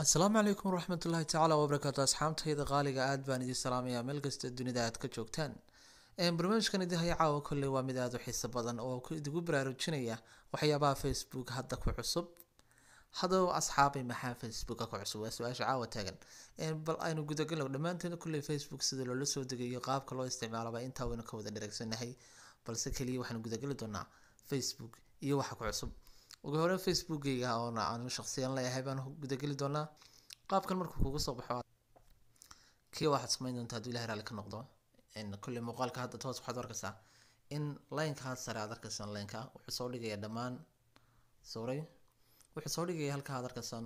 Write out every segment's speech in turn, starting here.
السلام عليكم ورحمة الله تعالى وبركاته أصحابتي غالية aad baan idin salaamayaa meel kasta dunida aad ka joogtaan barnaamijkan idin haya caawa kolley waa mid aad u xiiso badan oo idigu baraarujinaya waxyaabaha Facebook hadda ku cusub haddaba asxaabay maxaa Facebook ku cusub waa su-aasha caawa taagan bal aynu gudagalno dhammaanteen kolley Facebook sida loola soo degayo qaabka loo isticmaalaba intaa waynu ka wada dhereegsanahay balse kaliya waxaanu gudagali doonaa Facebook iyo waxa ku cusub ugu hore Facebook-gayga oo aan shakhsiyan leeyahay baan gudagali doonaa qaabkan markuu kugu soo baxo kii waxaad samayn doontaa hadduu ilaahay raali ka noqdo kulley muuqaalka hadda toos waxaad arkaysaa in line-kaas sare aad arkaysaan line-ka wuxuu soo dhigaya dhammaan wuxuu soo dhigaya halka aad arkaysaan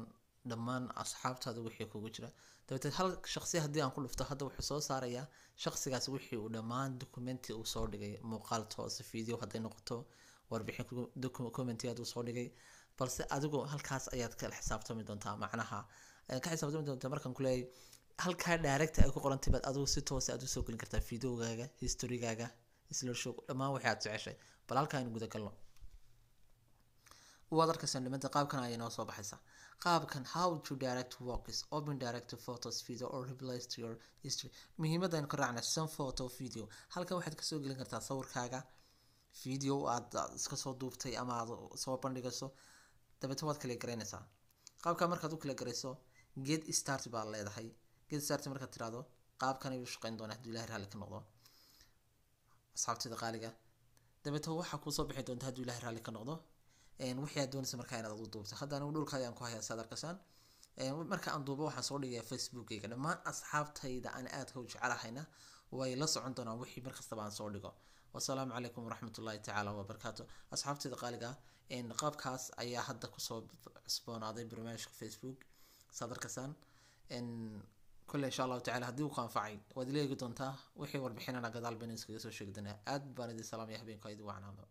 dhammaan asxaabtaada wixii kugu jira dabeeteed hal shakhsi haddii aan ku dhufto hadda wuxuu soo saarayaa shakhsigaas wixii uu dhammaan documenti uu soo dhigay muuqaal toos video hadday noqoto warbixin documenti aad soo dhigay balse adigu halkaas ayaad ka xisaabtami doontaa macnaha ka xisaabtami doontaa markaan ku leeyahay halka direct ay ku qorantay baad adigu si toos ah u soo gelin kartaa videogaaga historygaaga isla show dhammaan waxaad jeceshay bal halka aynu guda galno waad arkaysaa dhimanta qaabkan ayay noo soo baxaysaa qaabkan how to direct works open direct photos video or replace to your history muhiimadda aynu ka raacnaa some photo video halkan waxaad ka soo gelin kartaa sawirkaaga video aad iska soo duubtay ama aad soo bandhigayso dabeetana waad kala gareynaysaa qaabka markaad u kala gareyso get start baa leedahay get start markaad tiraahdo qaabkan ayuu shaqeyn doonaa haddii ilaahay raali ka noqdo asxaabtida qaaliga dabeetana waxaa kuu soo bixi doonta haddii ilaahay raali ka noqdo wixii aad doonaysa markaa inaad u duubto hadda anigu dhulka ayaan ku hayaa saad arkaysaan marka aan duubo waxaan soo dhigayaa Facebook-gayga dhammaan asxaabtayda aan aadka u jecelahayna way la socon doonaan wixii markastaba aan soo dhigo والسلام عليكم ورحمة الله تعالى وبركاته أصحابتي دقالقة إن قابكاس أي حد كسب سبون هذا برنامج فيسبوك صدر كسان إن كل إن شاء الله تعالى هدي وقام فعي ودليل قدونتا وحي وربحين أنا قدال بنسك يسوي شيء قدنا أد بندي سلام يا حبيبي قايد وعنامه